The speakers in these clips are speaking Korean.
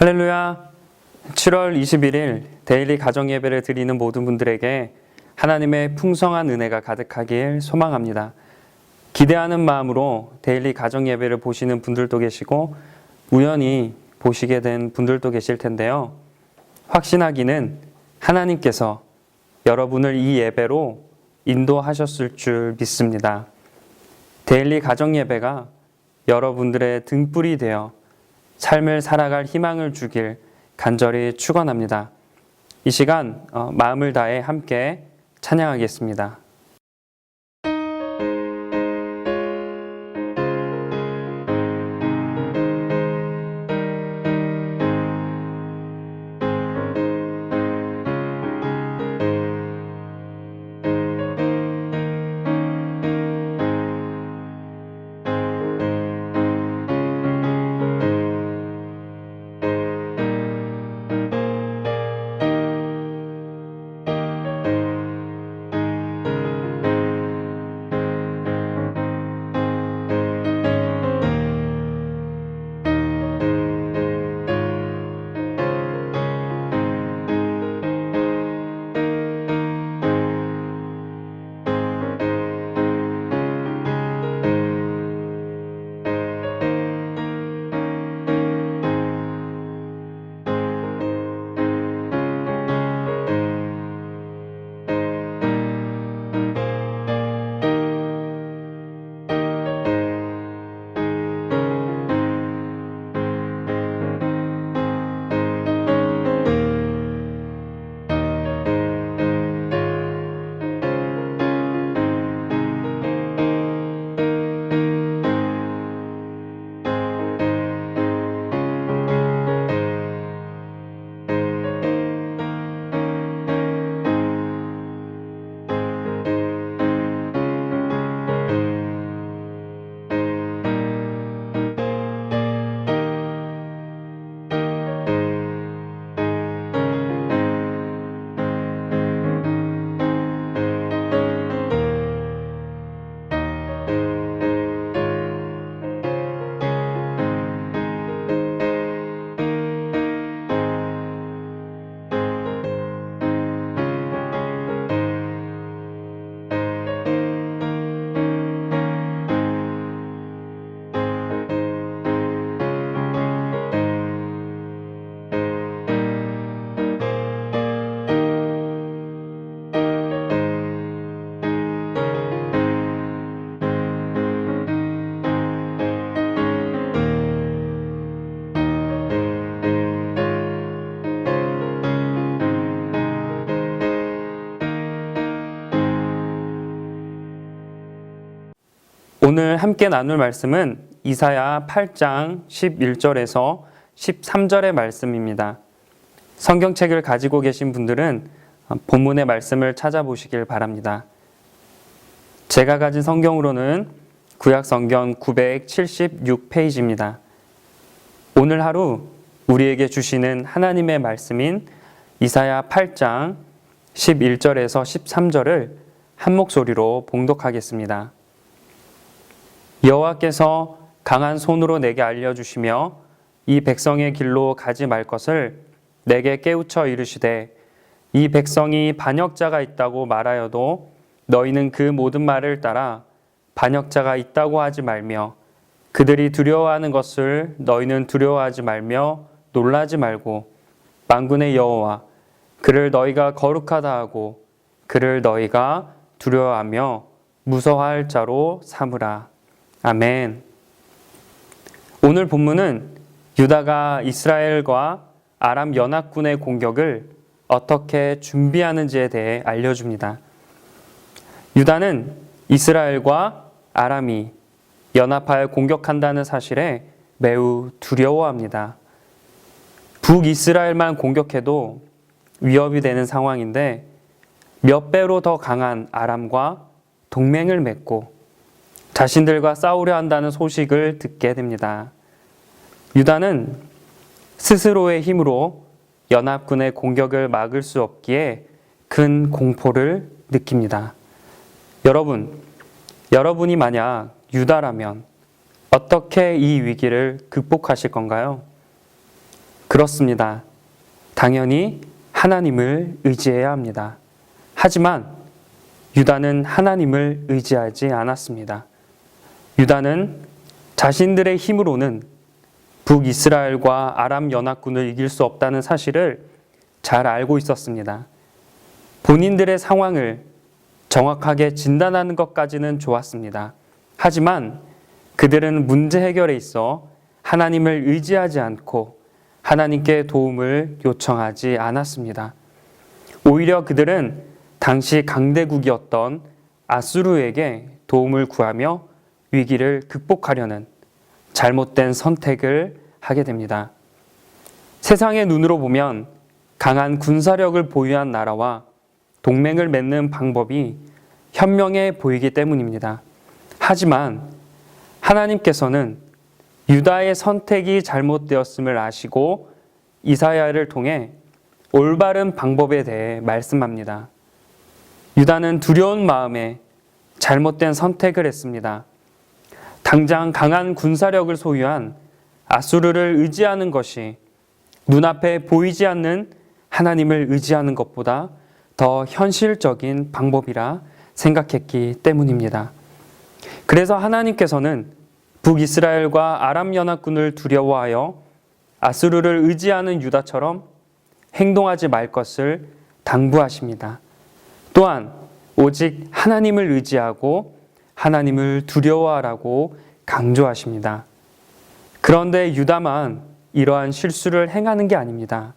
할렐루야. 7월 21일 데일리 가정 예배를 드리는 모든 분들에게 하나님의 풍성한 은혜가 가득하길 소망합니다. 기대하는 마음으로 데일리 가정 예배를 보시는 분들도 계시고 우연히 보시게 된 분들도 계실 텐데요. 확신하기는 하나님께서 여러분을 이 예배로 인도하셨을 줄 믿습니다. 데일리 가정 예배가 여러분들의 등불이 되어 삶을 살아갈 희망을 주길 간절히 축원합니다. 이 시간 마음을 다해 함께 찬양하겠습니다. 오늘 함께 나눌 말씀은 이사야 8장 11절에서 13절의 말씀입니다. 성경책을 가지고 계신 분들은 본문의 말씀을 찾아보시길 바랍니다. 제가 가진 성경으로는 구약 성경 976페이지입니다. 오늘 하루 우리에게 주시는 하나님의 말씀인 이사야 8장 11절에서 13절을 한 목소리로 봉독하겠습니다. 여호와께서 강한 손으로 내게 알려주시며 이 백성의 길로 가지 말 것을 내게 깨우쳐 이르시되 이 백성이 반역자가 있다고 말하여도 너희는 그 모든 말을 따라 반역자가 있다고 하지 말며 그들이 두려워하는 것을 너희는 두려워하지 말며 놀라지 말고 만군의 여호와 그를 너희가 거룩하다 하고 그를 너희가 두려워하며 무서워할 자로 삼으라. 아멘. 오늘 본문은 유다가 이스라엘과 아람 연합군의 공격을 어떻게 준비하는지에 대해 알려줍니다. 유다는 이스라엘과 아람이 연합하여 공격한다는 사실에 매우 두려워합니다. 북이스라엘만 공격해도 위협이 되는 상황인데 몇 배로 더 강한 아람과 동맹을 맺고 자신들과 싸우려 한다는 소식을 듣게 됩니다. 유다는 스스로의 힘으로 연합군의 공격을 막을 수 없기에 큰 공포를 느낍니다. 여러분이 만약 유다라면 어떻게 이 위기를 극복하실 건가요? 그렇습니다. 당연히 하나님을 의지해야 합니다. 하지만 유다는 하나님을 의지하지 않았습니다. 유다는 자신들의 힘으로는 북이스라엘과 아람 연합군을 이길 수 없다는 사실을 잘 알고 있었습니다. 본인들의 상황을 정확하게 진단하는 것까지는 좋았습니다. 하지만 그들은 문제 해결에 있어 하나님을 의지하지 않고 하나님께 도움을 요청하지 않았습니다. 오히려 그들은 당시 강대국이었던 아수르에게 도움을 구하며 위기를 극복하려는 잘못된 선택을 하게 됩니다. 세상의 눈으로 보면 강한 군사력을 보유한 나라와 동맹을 맺는 방법이 현명해 보이기 때문입니다. 하지만 하나님께서는 유다의 선택이 잘못되었음을 아시고 이사야를 통해 올바른 방법에 대해 말씀합니다. 유다는 두려운 마음에 잘못된 선택을 했습니다. 당장 강한 군사력을 소유한 아수르를 의지하는 것이 눈앞에 보이지 않는 하나님을 의지하는 것보다 더 현실적인 방법이라 생각했기 때문입니다. 그래서 하나님께서는 북이스라엘과 아람 연합군을 두려워하여 아수르를 의지하는 유다처럼 행동하지 말 것을 당부하십니다. 또한 오직 하나님을 의지하고 하나님을 두려워하라고 강조하십니다. 그런데 유다만 이러한 실수를 행하는 게 아닙니다.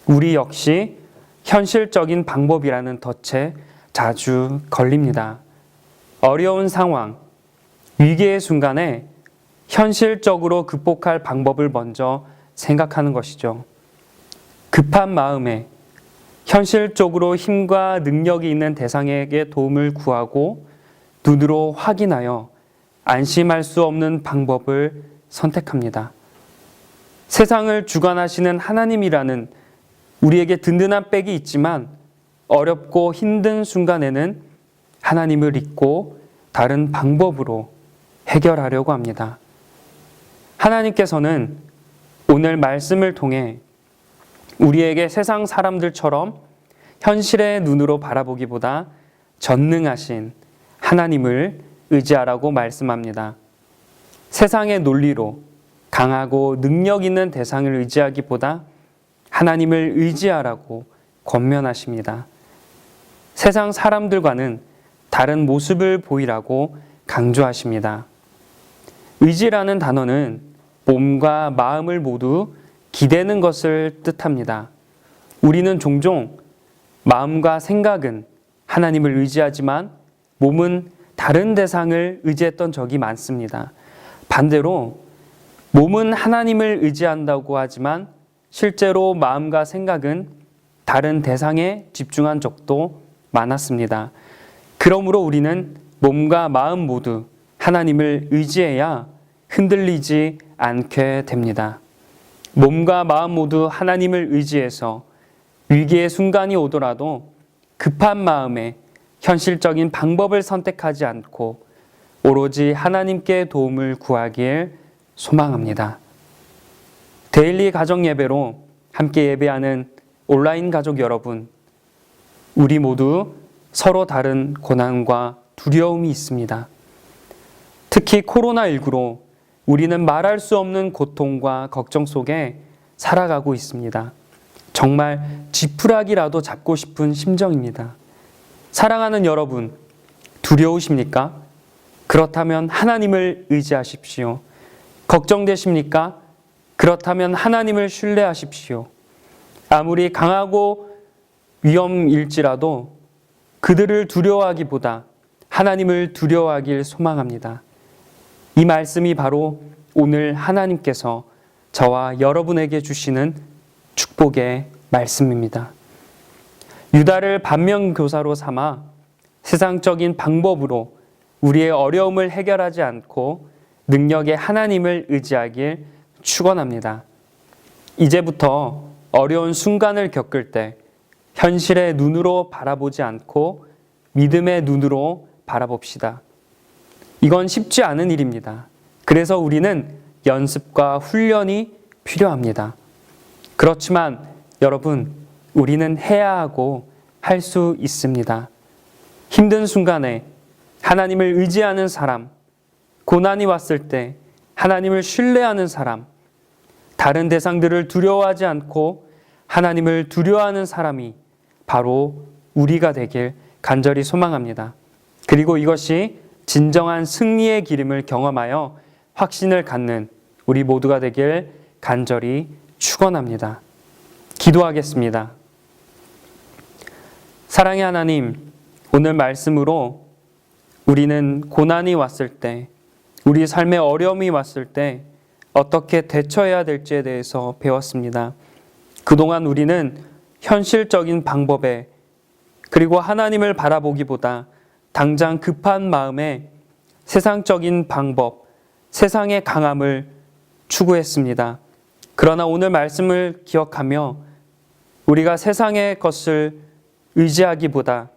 우리 역시 현실적인 방법이라는 덫에 자주 걸립니다. 어려운 상황, 위기의 순간에 현실적으로 극복할 방법을 먼저 생각하는 것이죠. 급한 마음에 현실적으로 힘과 능력이 있는 대상에게 도움을 구하고 눈으로 확인하여 안심할 수 없는 방법을 선택합니다. 세상을 주관하시는 하나님이라는 우리에게 든든한 백이 있지만 어렵고 힘든 순간에는 하나님을 잊고 다른 방법으로 해결하려고 합니다. 하나님께서는 오늘 말씀을 통해 우리에게 세상 사람들처럼 현실의 눈으로 바라보기보다 전능하신 하나님을 의지하라고 말씀합니다. 세상의 논리로 강하고 능력 있는 대상을 의지하기보다 하나님을 의지하라고 권면하십니다. 세상 사람들과는 다른 모습을 보이라고 강조하십니다. 의지라는 단어는 몸과 마음을 모두 기대는 것을 뜻합니다. 우리는 종종 마음과 생각은 하나님을 의지하지만 몸은 다른 대상을 의지했던 적이 많습니다. 반대로 몸은 하나님을 의지한다고 하지만 실제로 마음과 생각은 다른 대상에 집중한 적도 많았습니다. 그러므로 우리는 몸과 마음 모두 하나님을 의지해야 흔들리지 않게 됩니다. 몸과 마음 모두 하나님을 의지해서 위기의 순간이 오더라도 급한 마음에 현실적인 방법을 선택하지 않고 오로지 하나님께 도움을 구하길 소망합니다. 데일리 가정 예배로 함께 예배하는 온라인 가족 여러분, 우리 모두 서로 다른 고난과 두려움이 있습니다. 특히 코로나19로 우리는 말할 수 없는 고통과 걱정 속에 살아가고 있습니다. 정말 지푸라기라도 잡고 싶은 심정입니다. 사랑하는 여러분, 두려우십니까? 그렇다면 하나님을 의지하십시오. 걱정되십니까? 그렇다면 하나님을 신뢰하십시오. 아무리 강하고 위험일지라도 그들을 두려워하기보다 하나님을 두려워하길 소망합니다. 이 말씀이 바로 오늘 하나님께서 저와 여러분에게 주시는 축복의 말씀입니다. 유다를 반면교사로 삼아 세상적인 방법으로 우리의 어려움을 해결하지 않고 능력의 하나님을 의지하길 축원합니다. 이제부터 어려운 순간을 겪을 때 현실의 눈으로 바라보지 않고 믿음의 눈으로 바라봅시다. 이건 쉽지 않은 일입니다. 그래서 우리는 연습과 훈련이 필요합니다. 그렇지만 여러분, 우리는 해야 하고 할 수 있습니다. 힘든 순간에 하나님을 의지하는 사람, 고난이 왔을 때 하나님을 신뢰하는 사람, 다른 대상들을 두려워하지 않고 하나님을 두려워하는 사람이 바로 우리가 되길 간절히 소망합니다. 그리고 이것이 진정한 승리의 기름을 경험하여 확신을 갖는 우리 모두가 되길 간절히 축원합니다. 기도하겠습니다. 사랑의 하나님, 오늘 말씀으로 우리는 고난이 왔을 때, 우리 삶에 어려움이 왔을 때 어떻게 대처해야 될지에 대해서 배웠습니다. 그동안 우리는 현실적인 방법에, 그리고 하나님을 바라보기보다 당장 급한 마음에 세상적인 방법, 세상의 강함을 추구했습니다. 그러나 오늘 말씀을 기억하며 우리가 세상의 것을 의지하기보다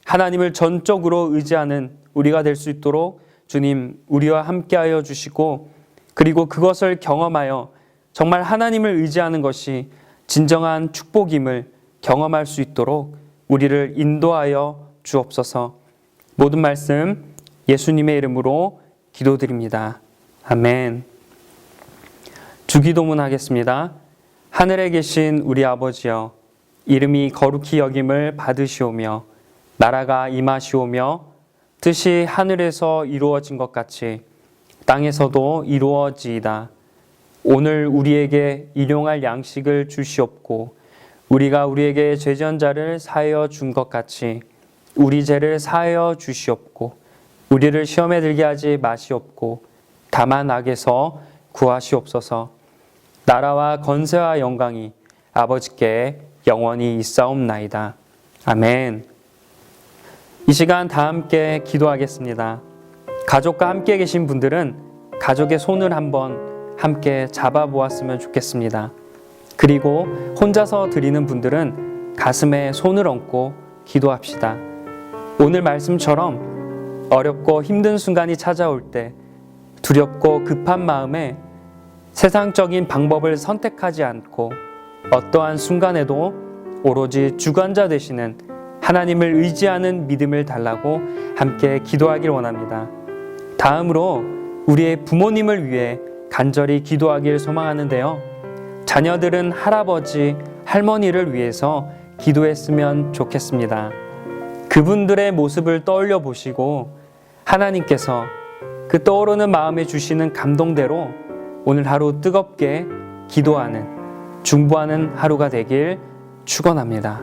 하나님을 전적으로 의지하는 우리가 될 수 있도록 주님 우리와 함께하여 주시고, 그리고 그것을 경험하여 정말 하나님을 의지하는 것이 진정한 축복임을 경험할 수 있도록 우리를 인도하여 주옵소서. 모든 말씀 예수님의 이름으로 기도드립니다. 아멘. 주기도문 하겠습니다. 하늘에 계신 우리 아버지여, 이름이 거룩히 여김을 받으시오며 나라가 임하시오며 뜻이 하늘에서 이루어진 것 같이 땅에서도 이루어지이다. 오늘 우리에게 일용할 양식을 주시옵고 우리가 우리에게 죄지은 자를 사하여 준 것 같이 우리 죄를 사하여 주시옵고 우리를 시험에 들게 하지 마시옵고 다만 악에서 구하시옵소서. 나라와 권세와 영광이 아버지께 영원히 있사옵나이다. 아멘. 이 시간 다 함께 기도하겠습니다. 가족과 함께 계신 분들은 가족의 손을 한번 함께 잡아보았으면 좋겠습니다. 그리고 혼자서 드리는 분들은 가슴에 손을 얹고 기도합시다. 오늘 말씀처럼 어렵고 힘든 순간이 찾아올 때 두렵고 급한 마음에 세상적인 방법을 선택하지 않고 어떠한 순간에도 오로지 주관자 되시는 하나님을 의지하는 믿음을 달라고 함께 기도하길 원합니다. 다음으로 우리의 부모님을 위해 간절히 기도하길 소망하는데요. 자녀들은 할아버지, 할머니를 위해서 기도했으면 좋겠습니다. 그분들의 모습을 떠올려 보시고 하나님께서 그 떠오르는 마음에 주시는 감동대로 오늘 하루 뜨겁게 기도하는, 중보하는 하루가 되길 축원합니다.